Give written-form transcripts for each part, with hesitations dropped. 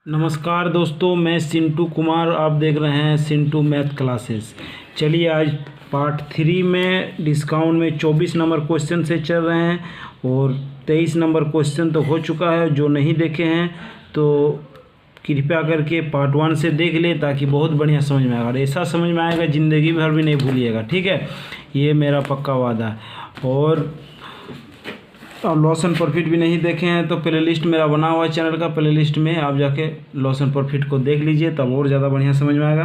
नमस्कार दोस्तों, मैं सिंटू कुमार। आप देख रहे हैं सिंटू मैथ क्लासेस। चलिए आज पार्ट 3 में डिस्काउंट में 24 नंबर क्वेश्चन से चल रहे हैं और 23 नंबर क्वेश्चन तो हो चुका है। जो नहीं देखे हैं तो कृपया करके पार्ट 1 से देख ले ताकि बहुत बढ़िया समझ में आएगा और ऐसा समझ में आएगा ज़िंदगी भर भी नहीं भूलिएगा। ठीक है, ये मेरा पक्का वादा है। और लॉस एंड प्रॉफिट भी नहीं देखे हैं तो प्ले लिस्ट मेरा बना हुआ है चैनल का, प्ले लिस्ट में आप जाके लॉस एंड प्रॉफिट को देख लीजिए, तब और ज़्यादा बढ़िया समझ में आएगा।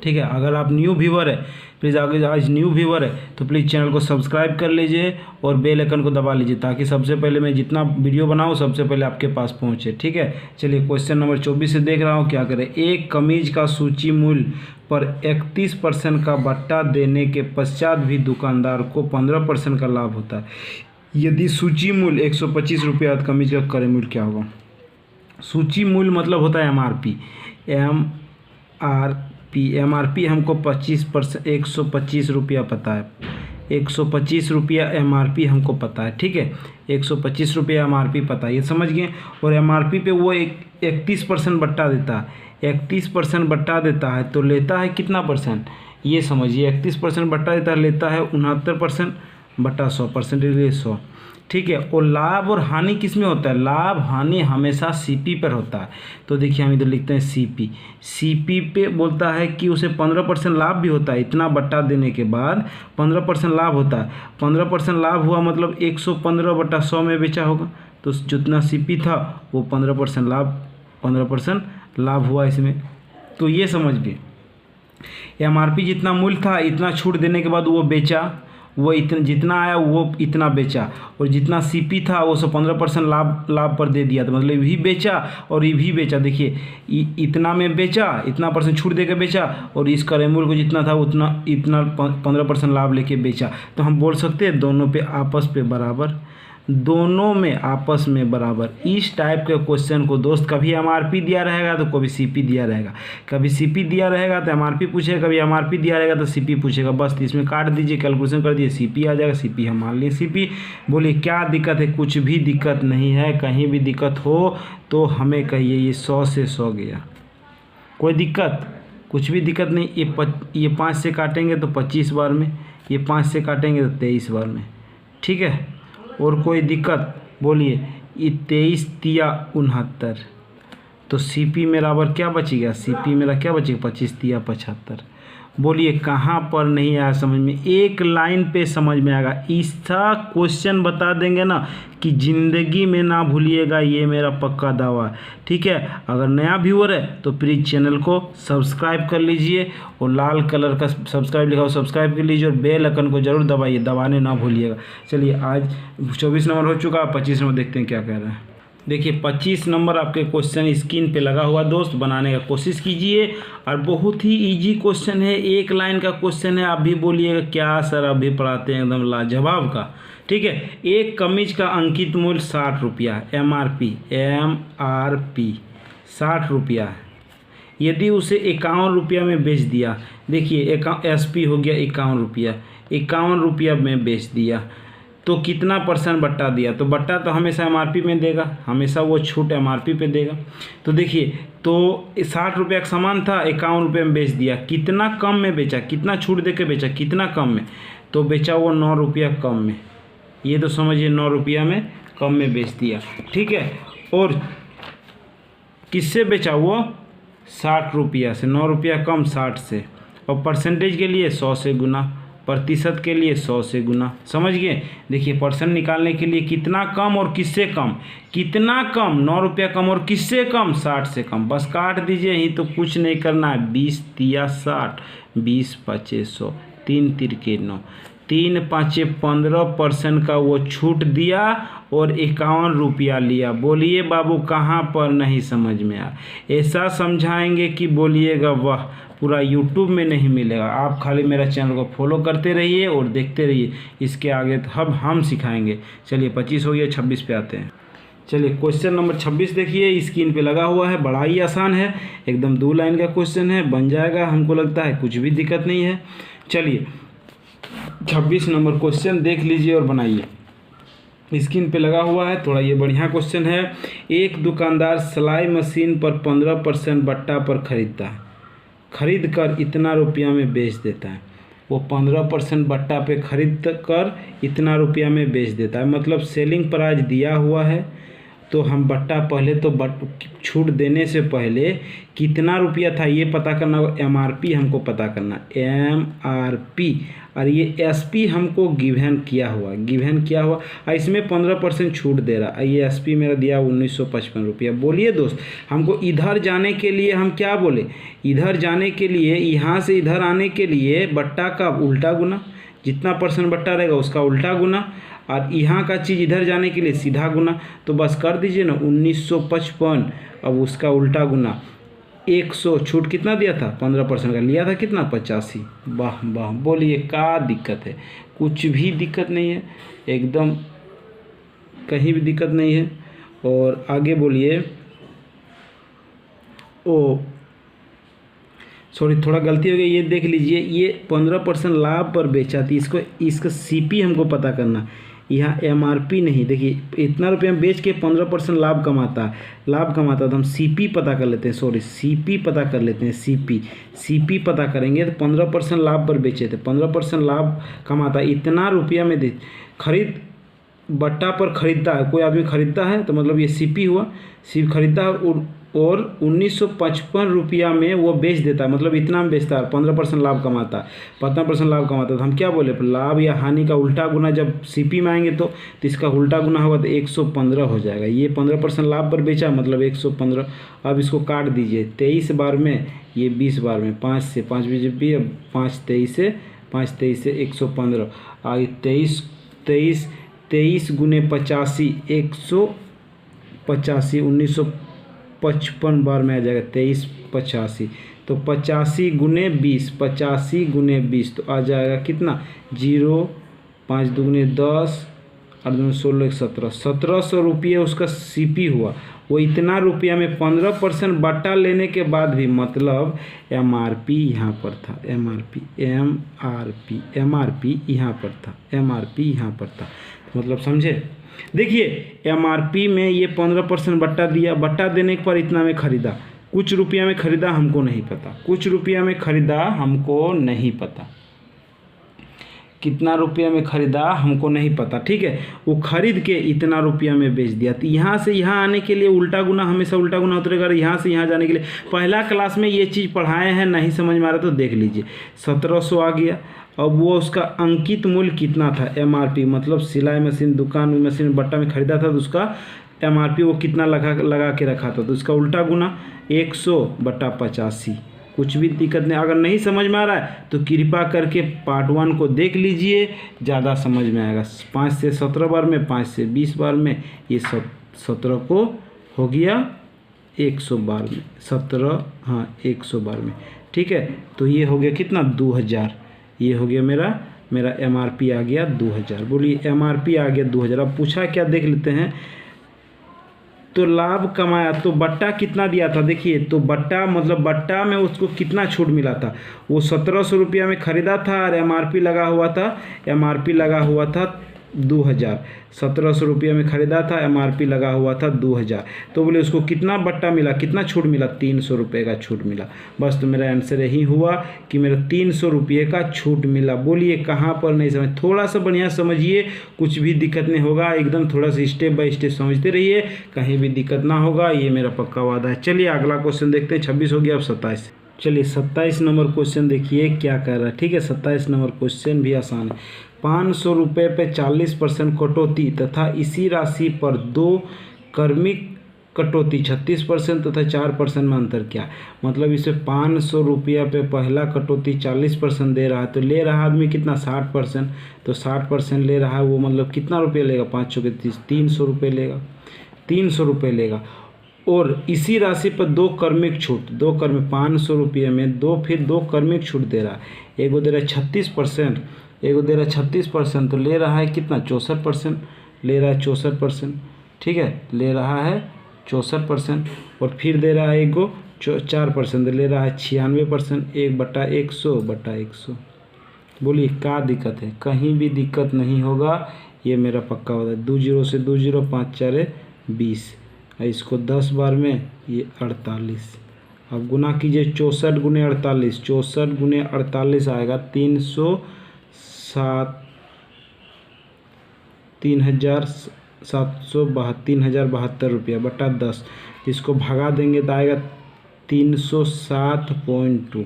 ठीक है, अगर आप न्यू व्यूवर है प्लीज़ आज न्यू व्यूवर है तो प्लीज़ चैनल को सब्सक्राइब कर लीजिए और बेल आइकन को दबा लीजिए ताकि सबसे पहले मैं जितना वीडियो बनाऊँ सबसे पहले आपके पास पहुँचे। ठीक है, चलिए क्वेश्चन नंबर 24 से देख रहा हूँ। क्या करें, एक कमीज का सूची मूल्य पर 31% का बट्टा देने के पश्चात भी दुकानदार को 15% का लाभ होता है। यदि सूची मूल्य 125 रुपया कमीज का क्रय मूल्य क्या होगा। सूची मूल्य मतलब होता है एमआरपी। एमआरपी हमको 25% 125 रुपया पता है। 125 रुपया एमआरपी हमको पता है। ठीक है, 125 रुपया एमआरपी पता है, ये समझ गए। और एमआरपी पे वो 31% बट्टा देता है। 31% बट्टा देता है तो लेता है कितना परसेंट, ये समझिए। 31% बट्टा देता है, लेता है 69% बटा 100%, 100। ठीक है, और लाभ और हानि किस में होता है, लाभ हानि हमेशा सीपी पर होता है। तो देखिए हम इधर लिखते हैं सीपी पे बोलता है कि उसे 15% लाभ भी होता है। इतना बट्टा देने के बाद 15% लाभ होता है। 15% लाभ हुआ मतलब 115 बटा 100 में बेचा होगा, तो जितना सीपी था वो 15% लाभ हुआ इसमें। तो ये समझ गए, एमआरपी जितना मूल्य था इतना छूट देने के बाद वो बेचा, वो इतना जितना आया वो इतना बेचा, और जितना सीपी था वो 15% लाभ पर दे दिया। तो मतलब ये भी बेचा और ये भी बेचा। देखिए इतना में बेचा, इतना परसेंट छूट देकर बेचा, और इस क्रय मूल्य को जितना था इतना 15% लाभ लेके बेचा। तो हम बोल सकते हैं दोनों पे आपस पे बराबर, दोनों में आपस में बराबर। इस टाइप के क्वेश्चन को दोस्त कभी एमआरपी दिया रहेगा तो कभी सीपी दिया रहेगा, कभी सीपी दिया रहेगा तो एमआरपी पूछेगा, कभी एमआरपी दिया रहेगा तो सीपी पूछेगा। बस इसमें काट दीजिए, कैलकुलेशन कर दीजिए, सीपी आ जाएगा। सीपी हम मान लिए सीपी। बोलिए क्या दिक्कत है, कुछ भी दिक्कत नहीं है। कहीं भी दिक्कत हो तो हमें कहिए। ये 100 से 100 गया, कोई दिक्कत, कुछ भी दिक्कत नहीं। ये 5 से काटेंगे तो 25 बार में, ये 5 से काटेंगे तो 23 बार में। ठीक है, और कोई दिक्कत, बोलिए। ये 23 तिया 69, तो सीपी मेरा बराबर क्या बचेगा, सीपी मेरा क्या बचेगा 25 तिया 75। बोलिए कहाँ पर नहीं आया समझ में, एक लाइन पे समझ में आएगा। ऐसा क्वेश्चन बता देंगे ना कि ज़िंदगी में ना भूलिएगा, ये मेरा पक्का दावा है। ठीक है, अगर नया व्यूअर है तो प्लीज़ चैनल को सब्सक्राइब कर लीजिए और लाल कलर का सब्सक्राइब लिखा हो सब्सक्राइब कर लीजिए और बेल आइकन को जरूर दबाइए, दबाने ना भूलिएगा। चलिए आज 24 नंबर हो चुका है, 25 नंबर देखते हैं क्या कह रहे हैं। देखिए 25 नंबर आपके क्वेश्चन स्क्रीन पे लगा हुआ दोस्त, बनाने का कोशिश कीजिए। और बहुत ही इजी क्वेश्चन है, एक लाइन का क्वेश्चन है। आप भी बोलिएगा क्या सर आप भी पढ़ाते हैं एकदम लाजवाब का। ठीक है, एक कमीज का अंकित मूल्य 60 रुपया है, एमआरपी 60 रुपया है। यदि उसे 51 रुपया में बेच दिया, देखिए एसपी हो गया 51 रुपया, 51 रुपया में बेच दिया तो कितना परसेंट बट्टा दिया। तो बट्टा तो हमेशा एमआरपी में देगा, हमेशा वो छूट एमआरपी पे देगा। तो देखिए तो 60 रुपया का सामान था, 51 रुपये में बेच दिया। कितना कम में बेचा, कितना छूट दे के बेचा, कितना कम में, तो बेचा वो 9 रुपया कम में। ये तो समझिए 9 रुपया में कम में बेच दिया। ठीक है, और किससे बेचा वो 60 रुपया से, 9 रुपया कम 60 से। और परसेंटेज के लिए 100 से गुना, प्रतिशत के लिए 100 से गुना। समझ गए। देखिए परसेंट निकालने के लिए कितना कम और किससे कम, कितना कम 9 रुपया कम और किससे कम 60 से कम। बस काट दीजिए, ही तो कुछ नहीं करना है। 20 तिया 60, 20 पचे 100, 3 तिरके 9, 3 पाँचे 15% का वो छूट दिया और 51 रुपया लिया। बोलिए बाबू कहाँ पर नहीं समझ में आया। ऐसा समझाएंगे कि बोलिएगा वाह, पूरा यूट्यूब में नहीं मिलेगा। आप खाली मेरा चैनल को फॉलो करते रहिए और देखते रहिए, इसके आगे तो अब हम सिखाएंगे। चलिए 25 हो गया, 26 पे आते हैं। चलिए क्वेश्चन नंबर 26 देखिए, स्क्रीन पे लगा हुआ है। बड़ा ही आसान है, एकदम 2 लाइन का क्वेश्चन है, बन जाएगा हमको लगता है, कुछ भी दिक्कत नहीं है। चलिए 26 नंबर क्वेश्चन देख लीजिए और बनाइए। स्क्रीन पे लगा हुआ है, थोड़ा ये बढ़िया क्वेश्चन है। एक दुकानदार सिलाई मशीन पर 15% बट्टा पर खरीदता है, खरीद कर इतना रुपया में बेच देता है। वो 15% बट्टा पे खरीद कर इतना रुपया में बेच देता है, मतलब सेलिंग प्राइस दिया हुआ है। तो हम बट्टा पहले तो छूट देने से पहले कितना रुपया था ये पता करना, एमआरपी हमको पता करना, एमआरपी। और ये एसपी हमको गिवन किया हुआ और इसमें 15% छूट दे रहा है। ये एसपी मेरा दिया 1955 रुपया। बोलिए दोस्त, हमको इधर जाने के लिए हम क्या बोले, इधर जाने के लिए, यहाँ से इधर आने के लिए बट्टा का उल्टा गुना, जितना % बट्टा रहेगा उसका उल्टा गुना, और यहाँ का चीज़ इधर जाने के लिए सीधा गुना। तो बस कर दीजिए ना 1955, अब उसका उल्टा गुना 100, छूट कितना दिया था 15% का, लिया था कितना 85। वाह वाह, बोलिए क्या दिक्कत है, कुछ भी दिक्कत नहीं है, एकदम कहीं भी दिक्कत नहीं है। और आगे बोलिए, ओ सॉरी थोड़ा गलती हो गई, ये देख लीजिए, ये 15% लाभ पर बेचा थी, इसका सीपी हमको पता करना, यहाँ एमआरपी नहीं। देखिए इतना रुपया बेच के 15% लाभ कमाता तो हम सीपी पता कर लेते हैं, सीपी पता कर लेते हैं, सीपी पता करेंगे तो 15% लाभ पर बेचे थे, 15% लाभ कमाता, इतना रुपया में दे खरीद बट्टा पर खरीदता है, कोई आदमी खरीदता है तो मतलब ये सीपी हुआ, सीपी खरीदता है और 1955 रुपया में वो बेच देता है, मतलब इतना में बेचता है, 15% लाभ कमाता है, 15% लाभ कमाता है। तो हम क्या बोले, लाभ या हानि का उल्टा गुना जब सीपी में आएंगे तो इसका उल्टा गुना होगा तो 115 हो जाएगा। ये 15% लाभ पर बेचा मतलब 115। अब इसको काट दीजिए, 23 बार में, ये 20 बार में, 5 से 5 भी, अब 5 23 से 115, आगे 23 गुने 85, 185, 1955 बार में आ जाएगा 23 85, तो 85 गुने 20 तो आ जाएगा कितना 0, 5 दूगुने 10 और 2 16 1700 रुपये उसका सीपी हुआ। वो इतना रुपया में 15% बट्टा लेने के बाद भी, मतलब एमआरपी यहाँ पर था, एमआरपी यहाँ पर था, एमआरपी यहाँ पर था, मतलब समझे। देखिए एमआरपी में ये 15% बट्टा दिया, बट्टा देने पर इतना में खरीदा, कुछ रुपया में खरीदा हमको नहीं पता, कितना रुपया में खरीदा हमको नहीं पता, ठीक है। वो खरीद के इतना रुपया में बेच दिया। तो यहाँ से यहाँ आने के लिए उल्टा गुना, हमेशा उल्टा गुना होता रहेगा। यहाँ से यहाँ जाने के लिए पहला क्लास में ये चीज़ पढ़ाए हैं, नहीं समझ में आ रहा तो देख लीजिए, 1700 आ गया। अब वो उसका अंकित मूल्य कितना था, एमआरपी, मतलब सिलाई मशीन, दुकान में मशीन बट्टा में खरीदा था तो उसका एमआरपी वो कितना लगा के रखा था, तो उसका उल्टा गुना 100/85। कुछ भी दिक्कत नहीं, अगर नहीं समझ में आ रहा है तो कृपा करके पार्ट 1 को देख लीजिए, ज़्यादा समझ में आएगा। 5 से 17 बार में, 5 से 20 बार में, ये सब 17 को हो गया 100 बार में, 17 हाँ 100 बार में, ठीक है। तो ये हो गया कितना 2000, ये हो गया मेरा एमआरपी आ गया 2000। बोलिए एमआरपी आ गया 2000। अब पूछा क्या देख लेते हैं, तो लाभ कमाया तो बट्टा कितना दिया था, देखिए तो बट्टा मतलब बट्टा में उसको कितना छूट मिला था, वो 1700 रुपया में ख़रीदा था और एमआरपी लगा हुआ था 2000, 1700 रुपया में ख़रीदा था, एमआरपी लगा हुआ था 2000। तो बोले उसको कितना बट्टा मिला, कितना छूट मिला, 300 रुपये का छूट मिला। बस तो मेरा आंसर यही हुआ कि मेरा 300 रुपये का छूट मिला। बोलिए कहाँ पर नहीं समझ, थोड़ा सा बढ़िया समझिए, कुछ भी दिक्कत नहीं होगा, एकदम थोड़ा सा स्टेप बाय स्टेप समझते रहिए, कहीं भी दिक्कत ना होगा, ये मेरा पक्का वादा है। चलिए अगला क्वेश्चन देखते हैं। 26 हो गया, अब 27। चलिए 27 नंबर क्वेश्चन देखिए क्या कर रहा है, ठीक है। 27 नंबर क्वेश्चन भी आसान है। 500 रुपये पे 40% कटौती तथा इसी राशि पर 2 क्रमिक कटौती 36% तथा 4% में अंतर क्या, मतलब इसे 500 रुपया पे पहला कटौती 40% दे रहा है, तो ले रहा आदमी कितना 60%, तो 60% ले रहा है वो, मतलब कितना रुपये लेगा, 5 के 30, 300 रुपये लेगा, 300 रुपये लेगा। और इसी राशि पर 2 क्रमिक छूट, 2 क्रमिक 500 रुपये में 2 क्रमिक छूट दे रहा है, एगो दे रहा है 36%, एगो दे रहा है 36%, तो ले रहा है कितना 64%, ले रहा है 64%, ठीक है, ले रहा है 64%। और फिर दे रहा है एगो 4%, ले रहा है 96%, 1/100/100। बोलिए क्या दिक्कत है, कहीं भी दिक्कत नहीं होगा, ये मेरा पक्का होता है। 2 जीरो से 2 जीरो, 5 4 20, इसको 10 बार में ये 48। अब गुना कीजिए 64 गुने 48, 64 गुने 48 आएगा 3,772 रुपया बटा 10। इसको भगा देंगे तो आएगा 307.2।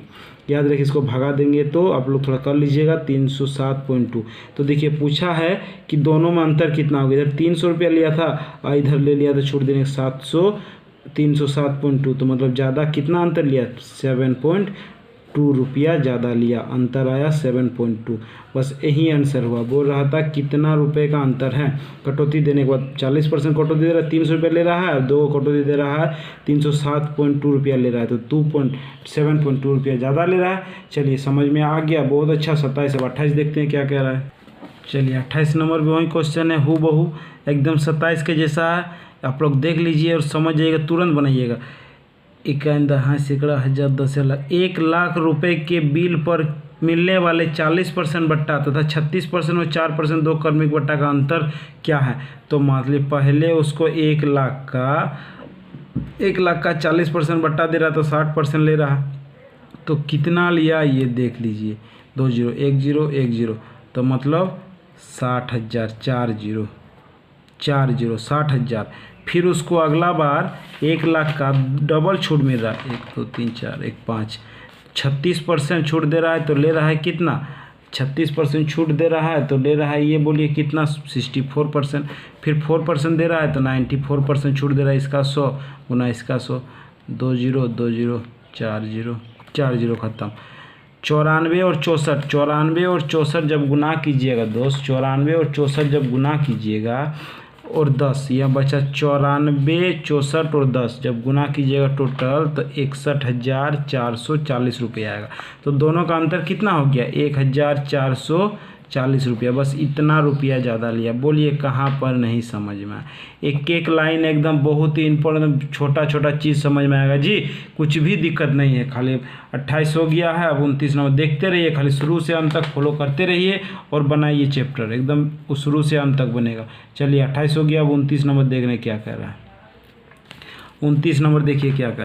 याद रखिए, इसको भगा देंगे तो आप लोग थोड़ा कर लीजिएगा 307.2। तो देखिए पूछा है कि दोनों में अंतर कितना होगा। इधर 300 रुपया लिया था और इधर ले लिया था छूट देने 307.2, तो मतलब ज़्यादा कितना अंतर लिया, 7.2 रुपया ज़्यादा लिया, अंतर आया 7.2। बस यही आंसर हुआ। बोल रहा था कितना रुपए का अंतर है। कटौती देने के बाद 40% कटौती दे रहा है, 300 रुपया ले रहा है, 2 कटौती दे रहा है 307.2 रुपया ले रहा है, तो 7.2 रुपया ज़्यादा ले रहा है। चलिए समझ में आ गया, बहुत अच्छा। 27 अब 28 देखते हैं क्या कह रहा है। चलिए 28 नंबर भी वही क्वेश्चन है, हू बहू एकदम 27 के जैसा है। आप लोग देख लीजिए और समझ जाइएगा, तुरंत बनाइएगा। 51 10 सैकड़ा 1000 10 लाख। 1 लाख रुपए के बिल पर मिलने वाले 40% बट्टा तथा 36% और 4% दो क्रमिक बट्टा का अंतर क्या है। तो मान लीजिए पहले उसको 1 लाख का 40% बट्टा दे रहा तो 60% ले रहा, तो कितना लिया ये देख लीजिए। 2 जीरो 1 जीरो 1 जीरो, तो मतलब 60,000, 4 जीरो 60,000। फिर उसको अगला बार 1 लाख का डबल छूट मिल रहा है, 1 2 3 4 1 5, 36% छूट दे रहा है, तो ले रहा है कितना, 36% छूट दे रहा है तो ले रहा है ये बोलिए कितना, 64%। फिर 4% दे रहा है तो 94% छूट दे रहा है। इसका 100 गुना इसका 100, 2 जीरो 2 जीरो 4 जीरो 4 जीरो खत्म। 94 और 64, 94 और 64 जब गुना कीजिएगा दोस्त, 94 और 64 जब गुना कीजिएगा और 10, यह बचा 94 64 और 10 जब गुना कीजिएगा टोटल तो 61,440 रुपये आएगा। तो दोनों का अंतर कितना हो गया, 1,440 रुपया। बस इतना रुपया ज़्यादा लिया। बोलिए कहाँ पर नहीं समझ में आया। एक एक लाइन एकदम बहुत ही इंपॉर्टेंट, छोटा छोटा चीज़ समझ में आएगा जी, कुछ भी दिक्कत नहीं है। खाली 28 हो गया है, अब 29 नंबर देखते रहिए, खाली शुरू से अंत तक फॉलो करते रहिए और बनाइए चैप्टर, एकदम शुरू से अंत तक बनेगा। चलिए 28 हो गया, अब 29 नंबर देखने क्या कह रहा है। 29 नंबर देखिए क्या कह।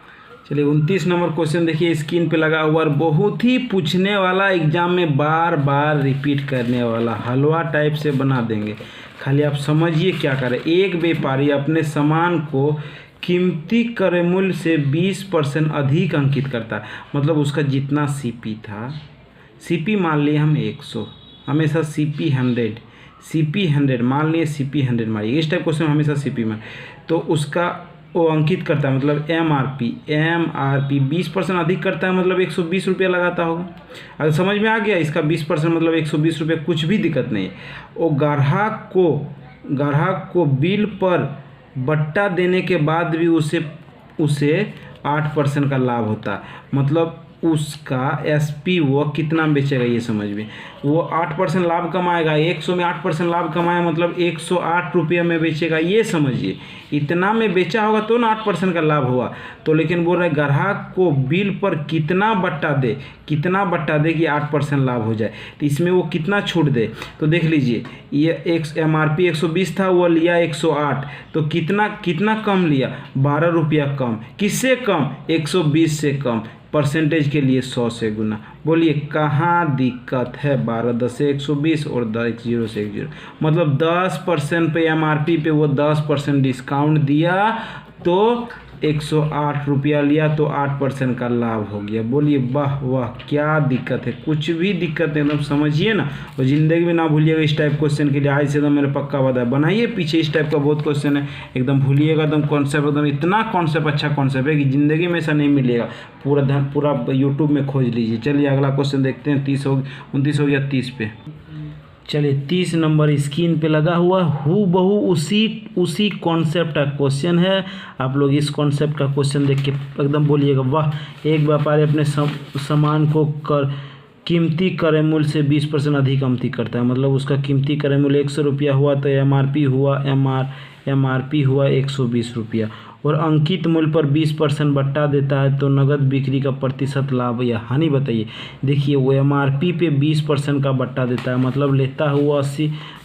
चलिए 29 नंबर क्वेश्चन देखिए, स्क्रीन पे लगा हुआ, बहुत ही पूछने वाला, एग्जाम में बार बार रिपीट करने वाला, हलवा टाइप से बना देंगे। खाली आप समझिए क्या करें। एक व्यापारी अपने सामान को कीमती क्रय मूल्य से 20% अधिक अंकित करता है, मतलब उसका जितना सीपी था, सीपी मान लिए हम 100, हमेशा सीपी 100 मान लिए, सीपी 100 मारिए, इस टाइप क्वेश्चन हमेशा सीपी में, तो उसका वो अंकित करता है, मतलब एमआरपी 20% अधिक करता है, मतलब 120 रुपया लगाता होगा। अगर समझ में आ गया, इसका 20% मतलब 120 रुपये, कुछ भी दिक्कत नहीं है। वो ग्राहक को बिल पर बट्टा देने के बाद भी उसे 8% का लाभ होता है, मतलब उसका एसपी वो कितना बेचेगा ये समझ में, वो 8% लाभ कमाएगा। 100 में 8% लाभ कमाया मतलब 108 रुपये में बेचेगा, ये समझिए। इतना में बेचा होगा तो ना 8% का लाभ हुआ। तो लेकिन बोल रहे ग्राहक को बिल पर कितना बट्टा दे कि 8% लाभ हो जाए, तो इसमें वो कितना छूट दे। तो देख लीजिए, ये एमआरपी 120 था, वो लिया 108, तो कितना कम लिया, 12 रुपया कम। किससे कम, 120 से कम। परसेंटेज के लिए 100 से गुना। बोलिए कहाँ दिक्कत है। 12 10 से 120 और 10 0 से 10, मतलब 10% पे एमआरपी पे वो 10% डिस्काउंट दिया, तो 108 रुपया लिया, तो 8% का लाभ हो गया। बोलिए वाह वाह, क्या दिक्कत है, कुछ भी दिक्कत नहीं, एकदम समझिए ना। और ज़िंदगी में ना भूलिएगा इस टाइप क्वेश्चन के लिए, आज से एकदम मेरे पक्का वादा है, बनाइए पीछे इस टाइप का बहुत क्वेश्चन है, एकदम भूलिएगा। एकदम कॉन्सेप्ट, एकदम इतना कॉन्सेप्ट, अच्छा कॉन्सेप्ट है कि ज़िंदगी में ऐसा नहीं मिलेगा। पूरा यूट्यूब में खोज लीजिए। चलिए अगला क्वेश्चन देखते हैं। 29 हो गया, 30 पे। चलिए 30 नंबर स्क्रीन पे लगा हुआ, हू बहू उसी कॉन्सेप्ट का क्वेश्चन है। आप लोग इस कॉन्सेप्ट का क्वेश्चन देख के एकदम बोलिएगा वाह। एक व्यापारी अपने सामान को कीमती क्रय मूल्य से 20% अधिक अंकित करता है, मतलब उसका कीमती क्रय मूल्य 100 रुपया हुआ, तो एमआरपी हुआ 120 रुपया, और अंकित मूल्य पर 20% बट्टा देता है, तो नगद बिक्री का प्रतिशत लाभ या हानि बताइए। देखिए वो एमआरपी पे 20% का बट्टा देता है, मतलब लेता हुआ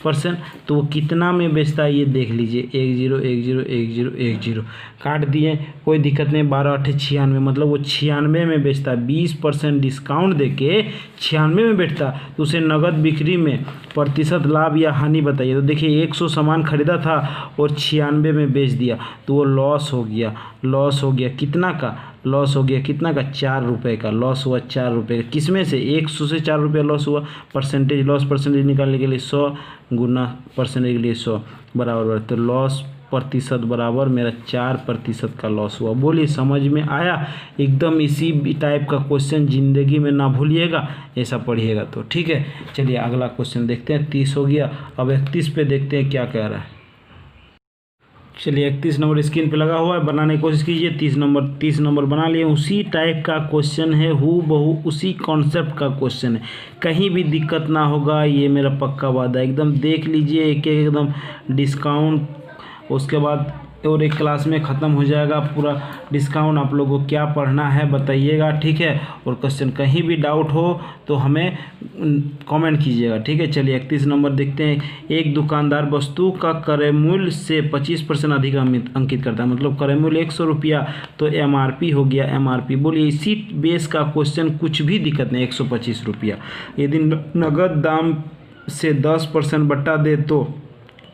50%, तो वो कितना में बेचता है ये देख लीजिए। 10 10 10 10 काट दिए, कोई दिक्कत नहीं। 12 8 96, मतलब वो 96 में बेचता है। 20% डिस्काउंट देके 96 में बेचता, तो उसे नगद बिक्री में प्रतिशत लाभ या हानि बताइए। तो देखिए 100 सामान खरीदा था और 96 में बेच दिया, तो वो लॉस हो गया। लॉस हो गया कितना का? लॉस हो गया कितना का? 4 रुपये का लॉस हुआ। 4 रुपये का किस में से? 100 से 4 रुपये लॉस हुआ। परसेंटेज लॉस परसेंटेज निकालने के लिए 100 गुना परसेंटेज के लिए 100 बराबर, तो लॉस प्रतिशत बराबर मेरा 4% का लॉस हुआ। बोलिए समझ में आया? एकदम इसी टाइप का क्वेश्चन जिंदगी में ना भूलिएगा, ऐसा पढ़िएगा तो ठीक है। चलिए अगला क्वेश्चन देखते हैं। 30 हो गया, अब 31 पे देखते हैं क्या कह रहा है। चलिए 31 नंबर स्क्रीन पे लगा हुआ है, बनाने की कोशिश कीजिए। 30 नंबर बना लिए। उसी टाइप का क्वेश्चन है, हूबहू उसी कॉन्सेप्ट का क्वेश्चन है, कहीं भी दिक्कत ना होगा, ये मेरा पक्का वादा है। एकदम देख लीजिए, एक एकदम डिस्काउंट, उसके बाद और एक क्लास में ख़त्म हो जाएगा पूरा डिस्काउंट। आप लोगों को क्या पढ़ना है बताइएगा, ठीक है। और क्वेश्चन कहीं भी डाउट हो तो हमें कमेंट कीजिएगा, ठीक है। चलिए 31 नंबर देखते हैं। एक दुकानदार वस्तु का क्रय मूल्य से 25% अधिक अंकित करता है, मतलब क्रय मूल्य 100 रुपया, तो MRP हो गया। MRP बोलिए, इसी बेस का क्वेश्चन, कुछ भी दिक्कत नहीं। 125 रुपया यदि नगद दाम से 10% बट्टा दे तो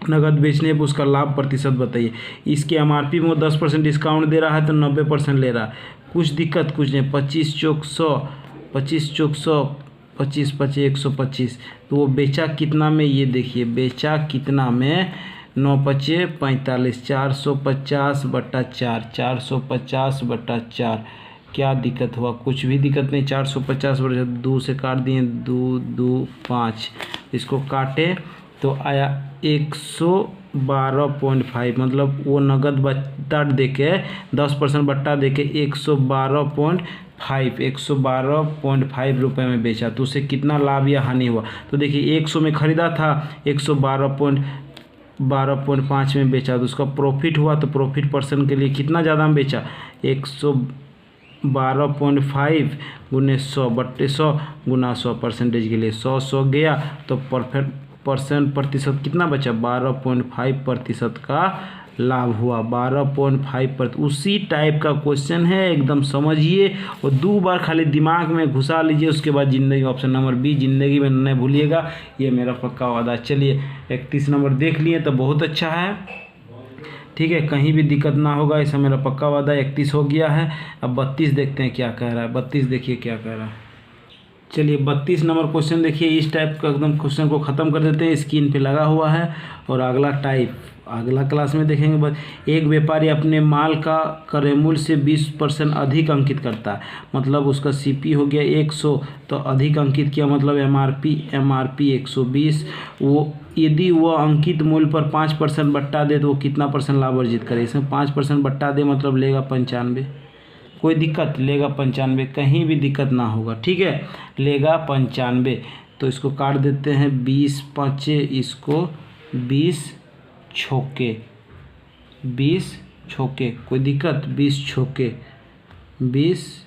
नगद बेचने पर उसका लाभ प्रतिशत बताइए। इसके MRP में वो 10% डिस्काउंट दे रहा है, तो 90% ले रहा है। कुछ दिक्कत कुछ नहीं। 25 चौक 100, 25 चौक 100, 25 25 125, तो वो बेचा कितना में? ये देखिए बेचा कितना में? 9 5 45, 450 बट्टा 4, 450 बट्टा 4। क्या दिक्कत हुआ? कुछ भी दिक्कत नहीं। 450 बट्टा 2 से काट दिए, 2 2 5, इसको काटे तो आया 112.5, मतलब वो नगद बट्टा देके 10% बट्टा देके 112.5 रुपये में बेचा, तो उसे कितना लाभ या हानि हुआ? तो देखिए 100 में ख़रीदा था, 112.5 में बेचा, तो उसका प्रॉफिट हुआ। तो प्रॉफिट परसेंट के लिए कितना ज़्यादा में बेचा? 112.5 गुने 100 बट्टे 100 गुना 100, परसेंटेज के लिए 100 गया, तो प्रतिशत कितना बचा? 12.5% का लाभ हुआ। 12.5%। उसी टाइप का क्वेश्चन है, एकदम समझिए और 2 बार खाली दिमाग में घुसा लीजिए, उसके बाद जिंदगी, ऑप्शन नंबर बी, जिंदगी में नहीं भूलिएगा, ये मेरा पक्का वादा। चलिए 31 नंबर देख लिए तो बहुत अच्छा है, ठीक है, कहीं भी दिक्कत ना होगा, ऐसा मेरा पक्का वादा। 31 हो गया है। अब 32 देखते हैं क्या कह रहा है। 32 देखिए क्या कह रहा है। चलिए 32 नंबर क्वेश्चन देखिए, इस टाइप का एकदम क्वेश्चन को ख़त्म कर देते हैं। स्क्रीन पे लगा हुआ है और अगला टाइप अगला क्लास में देखेंगे। बस एक व्यापारी अपने माल का क्रय मूल्य से 20% अधिक अंकित करता है, मतलब उसका CP हो गया 100, तो अधिक अंकित किया मतलब MRP 120। वो यदि वह अंकित मूल्य पर 5% बट्टा दे तो वो कितना परसेंट लाभ अर्जित करे? इसमें 5% बट्टा दे मतलब लेगा 95। कोई दिक्कत? लेगा 95, कहीं भी दिक्कत ना होगा, ठीक है, लेगा 95। तो इसको काट देते हैं, 20 5, इसको 20 छोके, 20 छोके, कोई दिक्कत? 20 छोके, 20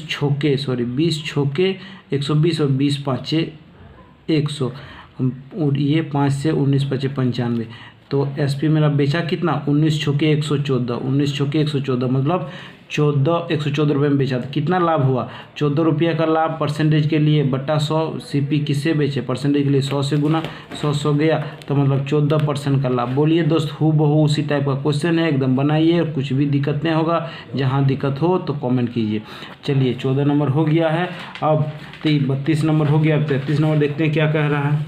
छोके, सॉरी 20 छोके 120 और 20 5 100, और ये 5 से 19 5 95। तो SP मेरा बेचा कितना? 19 छोके 114, 19 छोके 114, मतलब 114 रुपये में बेचा। तो कितना लाभ हुआ? 14 रुपये का लाभ परसेंटेज के लिए बट्टा 100। CP किससे बेचे? परसेंटेज के लिए 100 से गुना 100 गया, तो मतलब 14% का लाभ। बोलिए दोस्त, हूबहू उसी टाइप का क्वेश्चन है, एकदम बनाइए और कुछ भी दिक्कत नहीं होगा। जहाँ दिक्कत हो तो कमेंट कीजिए। चलिए 14 नंबर हो गया है। अब 32 नंबर हो गया। अब 33 नंबर देखते हैं क्या कह रहा है।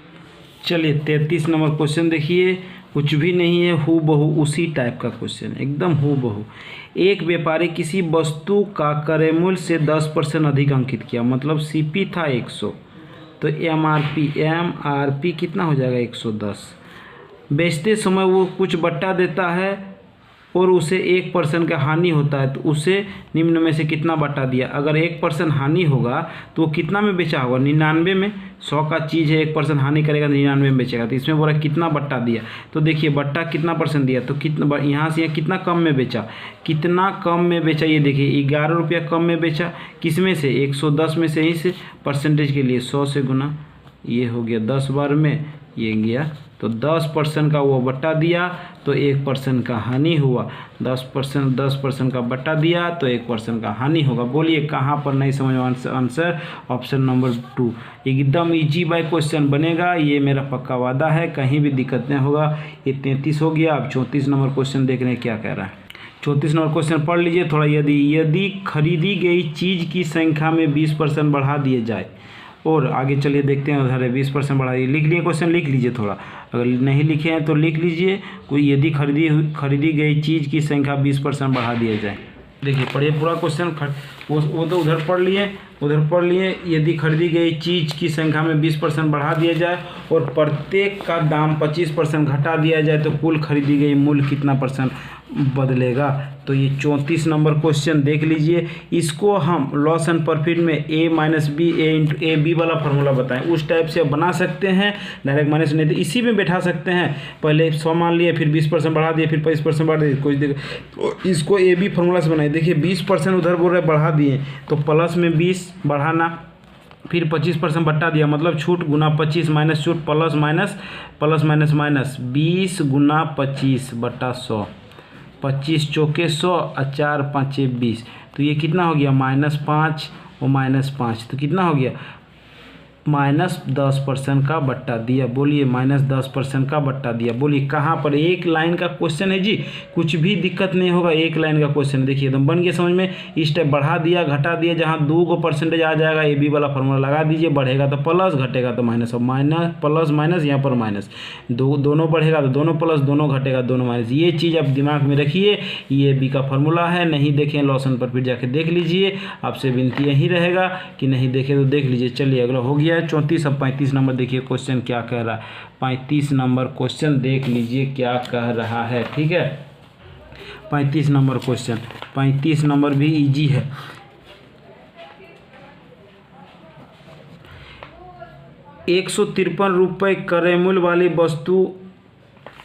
चलिए 33 नंबर क्वेश्चन देखिए, कुछ भी नहीं है, हूबहू उसी टाइप का क्वेश्चन, एकदम हूबहू। एक व्यापारी किसी वस्तु का क्रय मूल्य से 10% अधिक अंकित किया, मतलब CP था 100, तो MRP कितना हो जाएगा? 110। बेचते समय वो कुछ बट्टा देता है और उसे 1% का हानि होता है, तो उसे निम्न में से कितना बट्टा दिया? अगर 1% हानि होगा तो वो कितना में बेचा होगा? 99 में। 100 का चीज़ है, 1% हानि करेगा 99 में बेचेगा, तो इसमें बोला कितना बट्टा दिया? तो देखिए बट्टा कितना परसेंट दिया, तो कितना यहाँ से कितना कम में बेचा? कितना कम में बेचा? ये देखिए 11 रुपया कम में बेचा। किस में से? 110 में से ही से। परसेंटेज के लिए 100 से गुना ये हो गया 10 बार में, ये गया, तो 10% का वो बट्टा दिया तो 1% का हानि हुआ, 10% का बट्टा दिया तो 1% का हानि होगा। बोलिए कहाँ पर नहीं समझ में आंसर? ऑप्शन नंबर 2 एकदम इजी बाय क्वेश्चन बनेगा, ये मेरा पक्का वादा है, कहीं भी दिक्कत नहीं होगा। ये 33 हो गया। अब 34 नंबर क्वेश्चन देख रहे हैं क्या कह रहा है। 34 नंबर क्वेश्चन पढ़ लीजिए थोड़ा। यदि खरीदी गई चीज़ की संख्या में 20% बढ़ा दिए जाए, और आगे चलिए देखते हैं उधर 20% बढ़ाइए। लिख लिए क्वेश्चन, लिख लीजिए थोड़ा, अगर नहीं लिखे हैं तो लिख लीजिए। कोई यदि खरीदी गई चीज़ की संख्या 20% बढ़ा दिया जाए। देखिए पढ़िए पूरा क्वेश्चन, वो तो उधर पढ़ लिए। यदि खरीदी गई चीज़ की संख्या में 20% बढ़ा दिया जाए और प्रत्येक का दाम 25% घटा दिया जाए तो कुल खरीदी गई मूल्य कितना परसेंट बदलेगा। तो ये 34 नंबर क्वेश्चन देख लीजिए। इसको हम लॉस एंड प्रॉफिट में a minus B A B वाला फार्मूला बताएं, उस टाइप से बना सकते हैं। डायरेक्ट माइनस नहीं तो इसी में बैठा सकते हैं। पहले 100 मान लिए, फिर 20% बढ़ा दिए, फिर 25% बढ़ा दिए, कुछ देर तो इसको ए बी फार्मूला से बनाए। देखिए 20% उधर बोल रहे बढ़ा दिए तो प्लस में 20 बढ़ाना, फिर 25% बट्टा दिया, मतलब छूट गुना 25 माइनस छूट प्लस माइनस 20 गुना 25 बट्टा 100, 25 चौके 100 और 4 5 20, तो ये कितना हो गया -5 और -5, तो कितना हो गया -10% का बट्टा दिया। बोलिए -10% का बट्टा दिया। बोलिए कहाँ पर? एक लाइन का क्वेश्चन है जी, कुछ भी दिक्कत नहीं होगा, एक लाइन का क्वेश्चन। देखिए एकदम बन गया समझ में। इस टाइप बढ़ा दिया घटा दिया, जहाँ 2% आ जाएगा ए बी वाला फार्मूला लगा दीजिए। बढ़ेगा तो प्लस, घटेगा तो माइनस, और माइनस प्लस माइनस यहाँ पर माइनस, दोनों बढ़ेगा तो दोनों प्लस, दोनों घटेगा दोनों माइनस। ये चीज़ आप दिमाग में रखिए, ये बी का फार्मूला है। नहीं देखें लॉस एंड प्रॉफिट जाके देख लीजिए। आपसे विनती यही रहेगा कि नहीं देखे तो देख लीजिए। चलिए अगला हो गया 34। अब 35 नंबर देखिए क्वेश्चन क्या कह रहा है। 35 नंबर क्वेश्चन देख लीजिए क्या कह रहा है, ठीक है। 35 नंबर क्वेश्चन, 35 नंबर भी इजी है। ₹153 क्रय मूल्य वाली वस्तु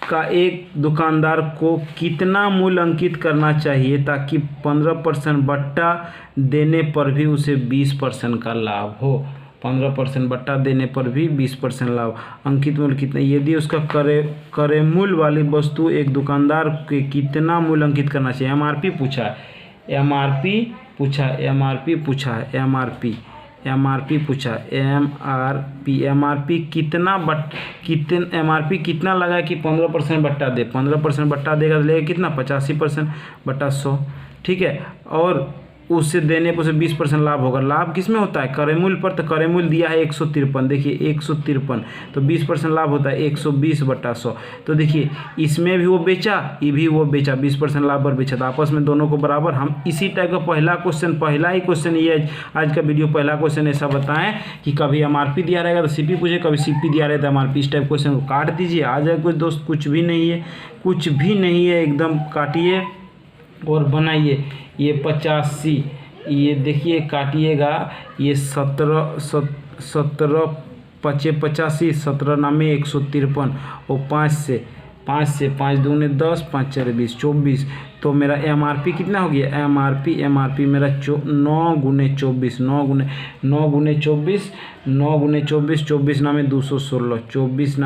का एक दुकानदार को कितना मूल्य अंकित करना चाहिए ताकि 15% बट्टा देने पर भी उसे 20% का लाभ हो। 15% बट्टा देने पर भी 20% लाभ। अंकित मूल्य कितना? यदि उसका क्रय मूल्य वाली वस्तु एक दुकानदार के कितना मूल्य अंकित करना चाहिए। एमआरपी पूछा है, एमआरपी कितना लगा कि 15% बट्टा दे। 15% बट्टा देगा तो लेगा कितना 85% बट्टा 100, ठीक है। और उससे देने पर उसे 20% लाभ होगा। लाभ किस में होता है? क्रय मूल्य पर। तो क्रय मूल्य दिया है 153, देखिए 153, तो 20% लाभ होता है 120 बट्टा 100। तो देखिए इसमें भी वो बेचा, ये भी वो बेचा, 20% लाभ पर बेचा, तो आपस में दोनों को बराबर। हम इसी टाइप का पहला ही क्वेश्चन ये आज का वीडियो पहला क्वेश्चन ऐसा बताएं कि कभी एमआरपी दिया रहेगा तो सीपी पूछे, कभी सीपी दिया रहेगा तो एमआरपी। इस टाइप क्वेश्चन को काट दीजिए, आ जाए कुछ दोस्त। कुछ भी नहीं है, एकदम काटिए और बनाइए। ये 85, ये देखिए काटिएगा, ये 17 5 85, 17 नामे 153, और 5 दूने 10, 5 4 20, 24। तो मेरा एमआरपी कितना हो गया? एमआरपी मेरा 9 गुने 24, 9 गुने 24, 24 नामे 216, 24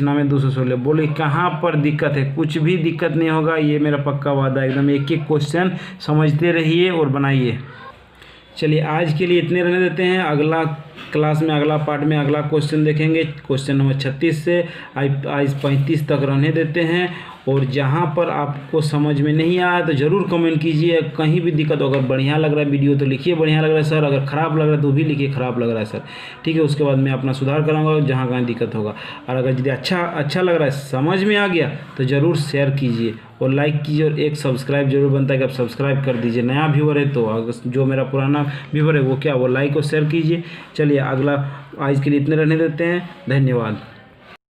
नामे 216। बोले कहाँ पर दिक्कत है? कुछ भी दिक्कत नहीं होगा, ये मेरा पक्का वादा। एकदम एक एक क्वेश्चन समझते रहिए और बनाइए। चलिए आज के लिए इतने रहने देते हैं। अगला क्लास में, अगला पार्ट में अगला क्वेश्चन देखेंगे, क्वेश्चन नंबर 36 से आज 35 तक रहने देते हैं। और जहाँ पर आपको समझ में नहीं आया तो ज़रूर कमेंट कीजिए। कहीं भी दिक्कत हो, अगर बढ़िया लग रहा है वीडियो तो लिखिए बढ़िया लग रहा है सर, अगर ख़राब लग रहा है तो भी लिखिए ख़राब लग रहा है सर, ठीक है। उसके बाद मैं अपना सुधार कराऊंगा जहाँ कहाँ दिक्कत होगा। और अगर यदि अच्छा लग रहा है, समझ में आ गया तो ज़रूर शेयर कीजिए और लाइक कीजिए, और एक सब्सक्राइब जरूर बनता है कि आप सब्सक्राइब कर दीजिए। नया व्यूअर है तो अगर जो मेरा पुराना व्यूअर है वो लाइक और शेयर कीजिए। चलिए अगला आज के लिए इतने रहने देते हैं। धन्यवाद।